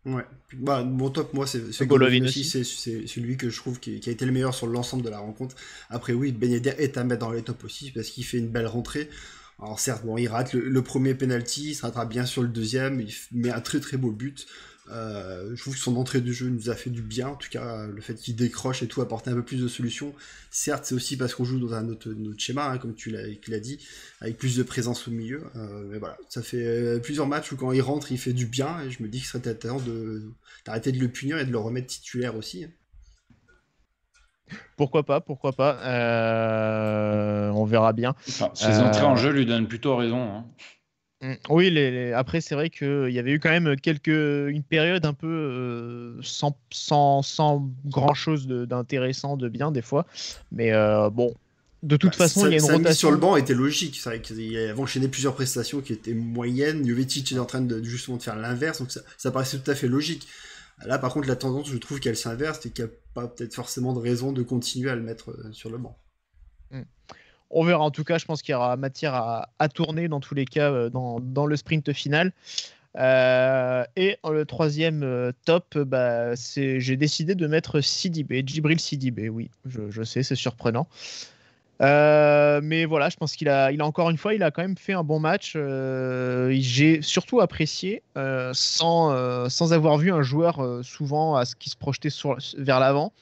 Ouais. Mon top, moi, c'est Golovin aussi. C'est celui que je trouve qui a été le meilleur sur l'ensemble de la rencontre. Après, oui, Ben Yedder est à mettre dans les tops aussi parce qu'il fait une belle rentrée. Alors certes, il rate le premier penalty, il se rattrape bien sur le deuxième, il met un très très beau but. Je trouve que son entrée de jeu nous a fait du bien, en tout cas le fait qu'il décroche et tout apporter un peu plus de solutions. Certes, c'est aussi parce qu'on joue dans un autre schéma, comme tu l'as dit, avec plus de présence au milieu. Mais voilà, ça fait plusieurs matchs où quand il rentre, il fait du bien, et je me dis qu'il serait peut-être temps d'arrêter de le punir et de le remettre titulaire aussi. Pourquoi pas, on verra bien. Enfin, ses entrées en jeu lui donnent plutôt raison. Oui, après c'est vrai qu'il y avait eu quand même une période un peu sans grand chose d'intéressant, de bien des fois. Mais bon, de toute façon, il y a une rotation. Mise sur le banc était logique. C'est vrai qu'il avait enchaîné plusieurs prestations qui étaient moyennes. Jovetic est en train justement de faire l'inverse, donc ça paraissait tout à fait logique. Là, par contre, la tendance, je trouve qu'elle s'inverse et qu'il n'y a pas peut-être forcément de raison de continuer à le mettre sur le banc. On verra. En tout cas, je pense qu'il y aura matière à tourner dans tous les cas dans le sprint final. Et le troisième top, j'ai décidé de mettre Sidibé, Djibril Sidibé. Oui, je sais, c'est surprenant. Mais voilà, je pense qu'il a encore une fois, il a quand même fait un bon match. J'ai surtout apprécié, sans avoir vu un joueur souvent qui se projetait vers l'avant.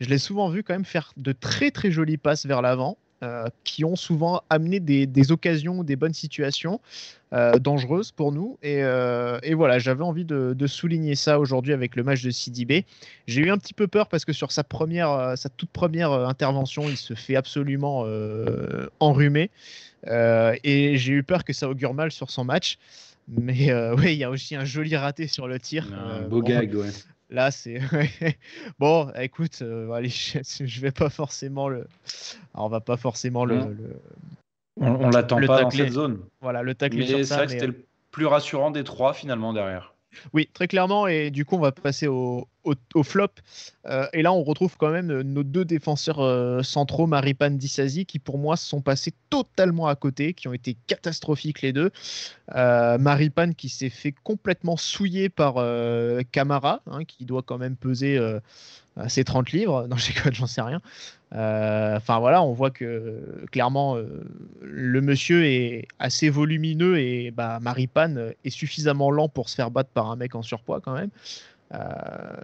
Je l'ai souvent vu quand même faire de très très jolies passes vers l'avant, qui ont souvent amené des occasions, des bonnes situations dangereuses pour nous. Et voilà, j'avais envie de souligner ça aujourd'hui avec le match de Sidibé. J'ai eu un petit peu peur parce que sur sa toute première intervention, il se fait absolument enrhumer. Et j'ai eu peur que ça augure mal sur son match. Mais oui, il y a aussi un joli raté sur le tir. Un beau gag, ouais. Là, c'est bon. Écoute, allez, je vais pas forcément le. Alors, on va pas forcément on l'attend pas dans cette zone. Voilà, le tacler. Mais c'est vrai que c'était le plus rassurant des trois finalement derrière. Oui, très clairement. Et du coup, on va passer au flop. Et là, on retrouve quand même nos deux défenseurs centraux, Maripane, Disasi, qui pour moi sont passés totalement à côté, qui ont été catastrophiques les deux. Maripane qui s'est fait complètement souiller par Camara, qui doit quand même peser ses 30 livres. Non, j'en sais rien. Enfin voilà, on voit que clairement le monsieur est assez volumineux et Maripane est suffisamment lent pour se faire battre par un mec en surpoids quand même.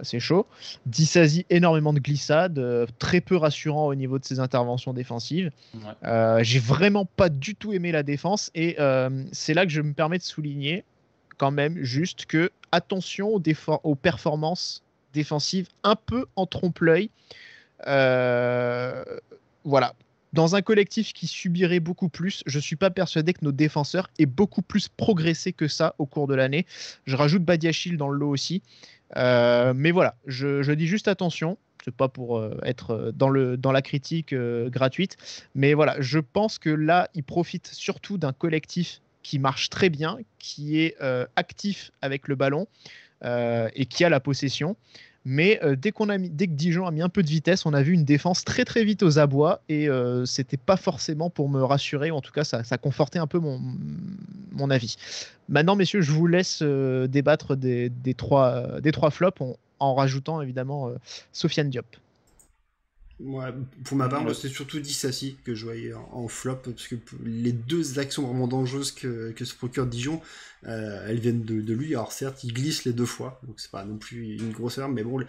C'est chaud. Disasi, énormément de glissades, très peu rassurant au niveau de ses interventions défensives. Ouais. J'ai vraiment pas du tout aimé la défense et c'est là que je me permets de souligner quand même juste que attention aux performances défensives un peu en trompe-l'œil. Voilà. Dans un collectif qui subirait beaucoup plus, je ne suis pas persuadé que nos défenseurs aient beaucoup plus progressé que ça au cours de l'année. Je rajoute Badiachil dans le lot aussi. Mais voilà, je dis juste attention. C'est pas pour être dans la critique gratuite. Mais voilà, je pense que là, ils profitent surtout d'un collectif qui marche très bien, qui est actif avec le ballon et qui a la possession. Mais dès que Dijon a mis un peu de vitesse, on a vu une défense très très vite aux abois et c'était pas forcément pour me rassurer, ou en tout cas ça confortait un peu mon avis. Maintenant, messieurs, je vous laisse débattre des trois flops en rajoutant évidemment Sofiane Diop. Ouais, pour ma part, moi, c'est surtout Dissassi que je voyais en flop, parce que les deux actions vraiment dangereuses que se procure Dijon, elles viennent de lui. Alors certes, il glisse les 2 fois, donc c'est pas non plus une grosse erreur, mais bon,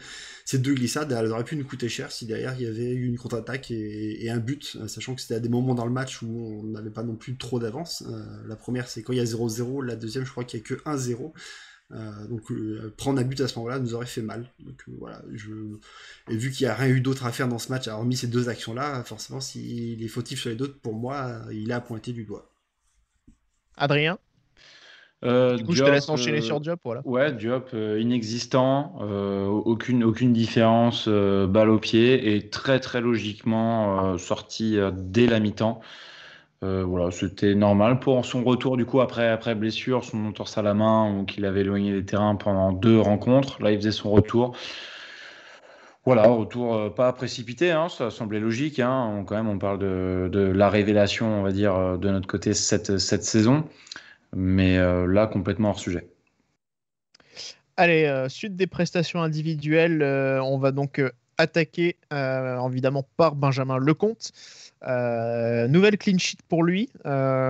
ces 2 glissades, elles auraient pu nous coûter cher si derrière il y avait eu une contre-attaque et un but, sachant que c'était à des moments dans le match où on n'avait pas non plus trop d'avance. La première, c'est quand il y a 0-0, la deuxième, je crois qu'il y a que 1-0. Donc prendre un but à ce moment-là nous aurait fait mal. Donc voilà, et vu qu'il n'y a rien eu d'autre à faire dans ce match, hormis ces 2 actions-là, forcément s'il est fautif sur les autres, pour moi, il a pointé du doigt. Adrien, du coup, je te laisse enchaîner sur Diop. Voilà. Ouais, Diop, inexistant, aucune différence, balle au pied, et très très logiquement sorti dès la mi-temps. Voilà, c'était normal pour son retour du coup après blessure, son entorse à la main, donc il avait éloigné les terrains pendant 2 rencontres. Là, il faisait son retour. Voilà, retour pas précipité, hein, ça semblait logique. Hein. Quand même, on parle de la révélation, on va dire, de notre côté cette saison, mais là, complètement hors sujet. Allez, suite des prestations individuelles, on va donc attaquer évidemment par Benjamin Lecomte. Nouvelle clean sheet pour lui.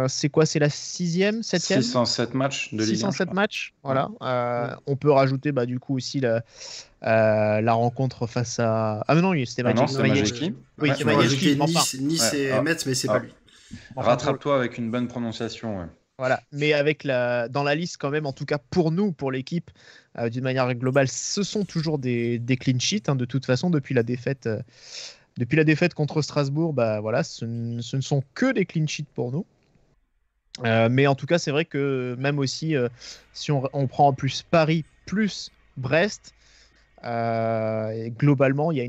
C'est quoi? C'est la 6e, 7e? 607 matchs de Ligue 1. 607 matchs, voilà. On peut rajouter du coup aussi la rencontre face à... Ah mais non, c'était Majewski. Oui, c'est Majewski. Nice et Metz, mais c'est pas lui. Rattrape-toi avec une bonne prononciation. Ouais. Voilà, mais dans la liste quand même, en tout cas pour nous, pour l'équipe, d'une manière globale, ce sont toujours des clean sheets, de toute façon, depuis la défaite contre Strasbourg, voilà, ce ne sont que des clean sheets pour nous. Mais en tout cas, c'est vrai que même aussi, si on prend en plus Paris plus Brest, globalement, il y a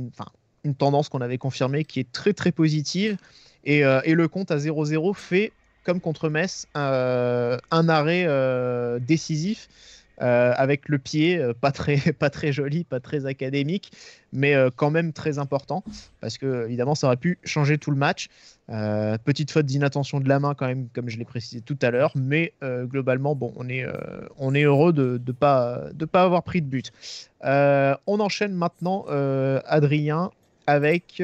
une tendance qu'on avait confirmée qui est très très positive. Et le compte à 0-0 fait, comme contre Metz, un arrêt décisif avec le pied, pas très joli, pas très académique, mais quand même très important, parce que évidemment ça aurait pu changer tout le match. Petite faute d'inattention de la main quand même, comme je l'ai précisé tout à l'heure, mais globalement on est heureux de pas avoir pris de but. On enchaîne maintenant, Adrien, avec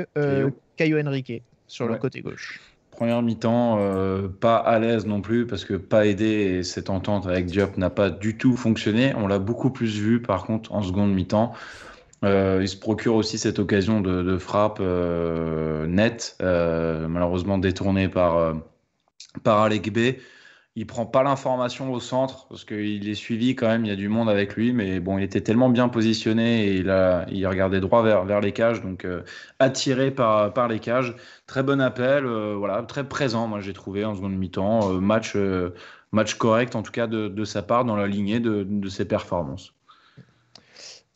Caio Henrique sur le côté gauche. Première mi-temps, pas à l'aise non plus, parce que pas aidé, et cette entente avec Diop n'a pas du tout fonctionné. On l'a beaucoup plus vu, par contre, en seconde mi-temps. Il se procure aussi cette occasion de frappe nette, malheureusement détournée par Alec B. Il prend pas l'information au centre, parce qu'il est suivi quand même, il y a du monde avec lui, mais bon, il était tellement bien positionné et il regardait droit vers les cages, donc attiré par les cages. Très bon appel, voilà, très présent, moi j'ai trouvé en seconde mi-temps. Match correct en tout cas de sa part dans la lignée de ses performances.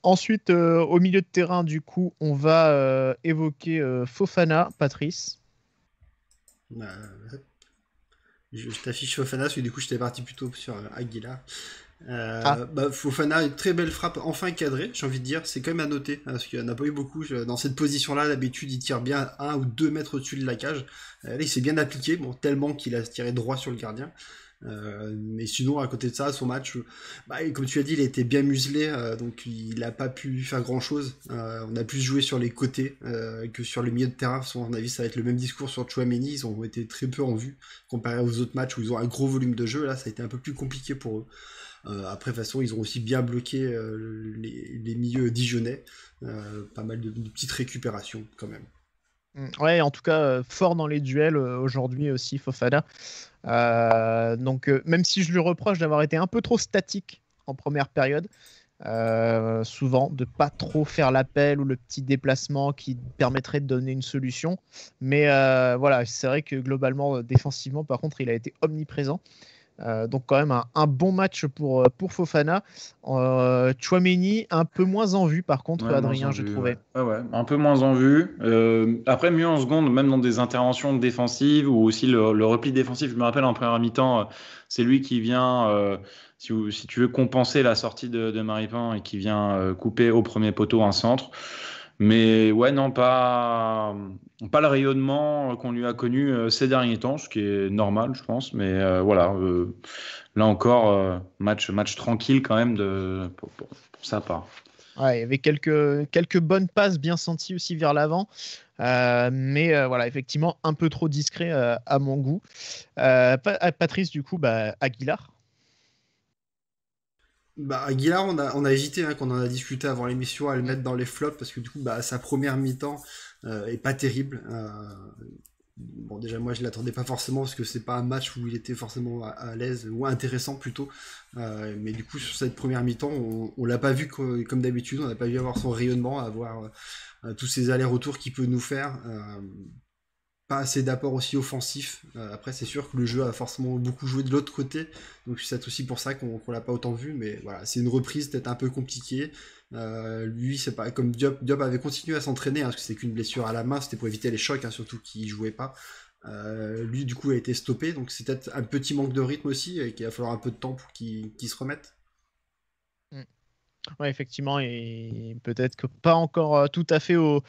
Ensuite, au milieu de terrain, du coup, on va évoquer Fofana, Patrice. Je t'affiche Fofana, parce que du coup j'étais parti plutôt sur Aguilar. Fofana, une très belle frappe, enfin cadrée, j'ai envie de dire. C'est quand même à noter, parce qu'il n'y en a pas eu beaucoup. Dans cette position-là, d'habitude, il tire bien 1 ou 2 mètres au-dessus de la cage. Là, il s'est bien appliqué, tellement qu'il a tiré droit sur le gardien. Mais sinon, à côté de ça, son match, comme tu as dit, il a été bien muselé, donc il n'a pas pu faire grand-chose. On a plus joué sur les côtés que sur le milieu de terrain. À mon avis, ça va être le même discours sur Tchouaméni. Ils ont été très peu en vue comparé aux autres matchs où ils ont un gros volume de jeu. Là, ça a été un peu plus compliqué pour eux. Après, de toute façon, ils ont aussi bien bloqué les milieux dijonnais. Pas mal de petites récupérations quand même. Ouais, en tout cas, fort dans les duels aujourd'hui aussi, Fofana. Donc, même si je lui reproche d'avoir été un peu trop statique en première période, souvent de pas trop faire l'appel ou le petit déplacement qui permettrait de donner une solution. Mais voilà, c'est vrai que globalement, défensivement, par contre, il a été omniprésent. Donc quand même un bon match pour Fofana. Tchouaméni un peu moins en vue par contre, Adrien, je trouvais. Ouais, un peu moins en vue. Après mieux en seconde, même dans des interventions défensives ou aussi le repli défensif. Je me rappelle en première mi-temps, c'est lui qui vient, si tu veux compenser la sortie de Maripin et qui vient couper au premier poteau un centre. Mais ouais, non, pas le rayonnement qu'on lui a connu ces derniers temps, ce qui est normal, je pense. Mais voilà, là encore, match tranquille quand même pour sa part. Ouais, il y avait quelques bonnes passes bien senties aussi vers l'avant. Mais voilà, effectivement, un peu trop discret à mon goût. Patrice, du coup, Aguilar. Aguilar, on a hésité, hein, quand on en a discuté avant l'émission, à le mettre dans les flops, parce que du coup, sa première mi-temps est pas terrible. Bon, déjà, moi, je l'attendais pas forcément, parce que c'est pas un match où il était forcément à l'aise, ou intéressant plutôt. Mais du coup, sur cette première mi-temps, on l'a pas vu comme d'habitude, on n'a pas vu avoir son rayonnement, avoir tous ces allers-retours qu'il peut nous faire. Pas assez d'apport aussi offensif. Après, c'est sûr que le jeu a forcément beaucoup joué de l'autre côté, donc c'est aussi pour ça qu'on l'a pas autant vu. Mais voilà, c'est une reprise peut-être un peu compliquée. Lui, c'est pas comme Diop avait continué à s'entraîner, hein, parce que c'est qu'une blessure à la main, c'était pour éviter les chocs, hein, surtout qu'il jouait pas. Lui, du coup, a été stoppé, donc c'est peut-être un petit manque de rythme aussi, et qu'il va falloir un peu de temps pour qu'il se remette. Ouais, effectivement, et peut-être que pas encore tout à fait au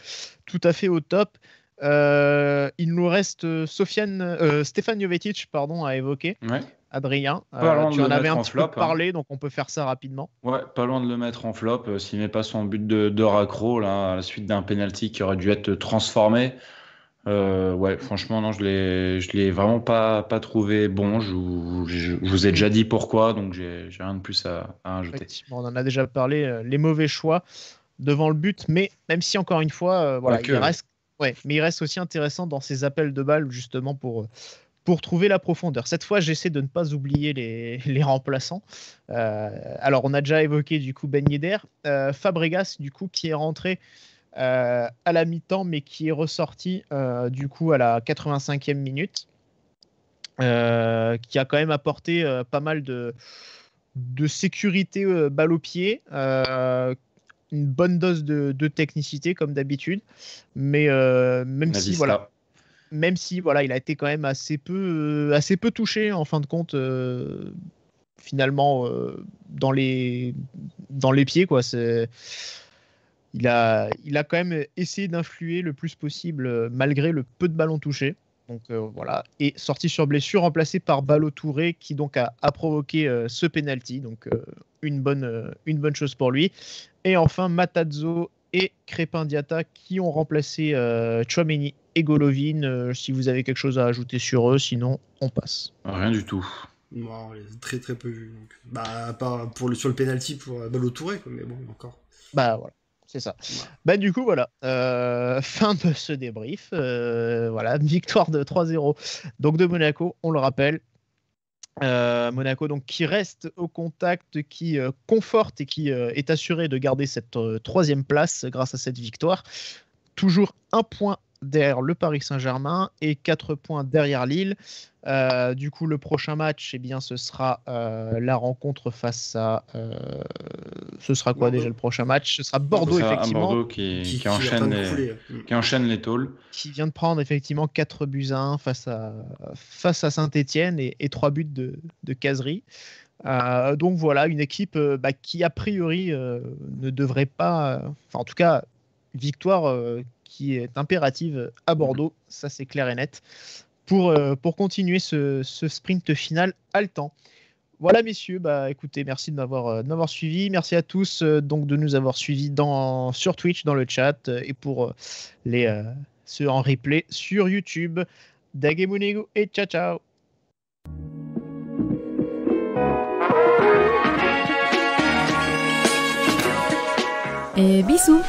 top. Il nous reste Stefan Jovetic, à évoquer. Ouais. Adrien, tu en avais un petit peu parlé, donc on peut faire ça rapidement. Ouais, pas loin de le mettre en flop. S'il met pas son but de raccro là, à la suite d'un penalty qui aurait dû être transformé. Ouais, franchement, non, je l'ai vraiment pas trouvé bon. Je vous ai déjà dit pourquoi, donc j'ai rien de plus à rajouter. On en a déjà parlé, les mauvais choix devant le but, mais même si encore une fois, il reste aussi intéressant dans ses appels de balles, justement pour trouver la profondeur. Cette fois, j'essaie de ne pas oublier les remplaçants. Alors, on a déjà évoqué du coup Ben Yedder, Fabregas du coup qui est rentré à la mi-temps, mais qui est ressorti du coup à la 85e minute, qui a quand même apporté pas mal de sécurité balle au pied, une bonne dose de technicité comme d'habitude, mais même si il a été quand même assez peu touché en fin de compte, finalement, dans les pieds, quoi. Il a quand même essayé d'influer le plus possible malgré le peu de ballons touchés. Donc voilà, et sorti sur blessure, remplacé par Ballo Touré, qui donc a provoqué ce penalty. Donc une bonne chose pour lui. Et enfin Matazzo et Crépin Diatta qui ont remplacé Tchouaméni et Golovin. Si vous avez quelque chose à ajouter sur eux, sinon on passe. Rien du tout. Non, on les a très très peu vus. Donc. À part sur le penalty pour Ballo Touré, quoi, mais bon, encore. Voilà. C'est ça. Ouais. Du coup, voilà. Fin de ce débrief. Voilà, victoire de 3-0 donc de Monaco, on le rappelle. Monaco donc qui reste au contact, qui conforte et qui est assuré de garder cette troisième place grâce à cette victoire. Toujours un point derrière le Paris Saint-Germain et 4 points derrière Lille. Du coup, le prochain match, ce sera la rencontre face à... ce sera quoi déjà le prochain match? Ce sera Bordeaux, effectivement. Bordeaux qui enchaîne les tôles. Qui vient de prendre effectivement 4-1 face à Saint-Etienne et 3 buts de Cazerie. Donc voilà, une équipe qui a priori ne devrait pas... en tout cas, victoire qui est impérative à Bordeaux, ça c'est clair et net, pour continuer ce sprint final haletant. Voilà messieurs, écoutez, merci de m'avoir suivi, merci à tous donc de nous avoir suivis sur Twitch, dans le chat, et pour ceux en replay sur YouTube. Dagemonego et ciao ciao. Et bisous.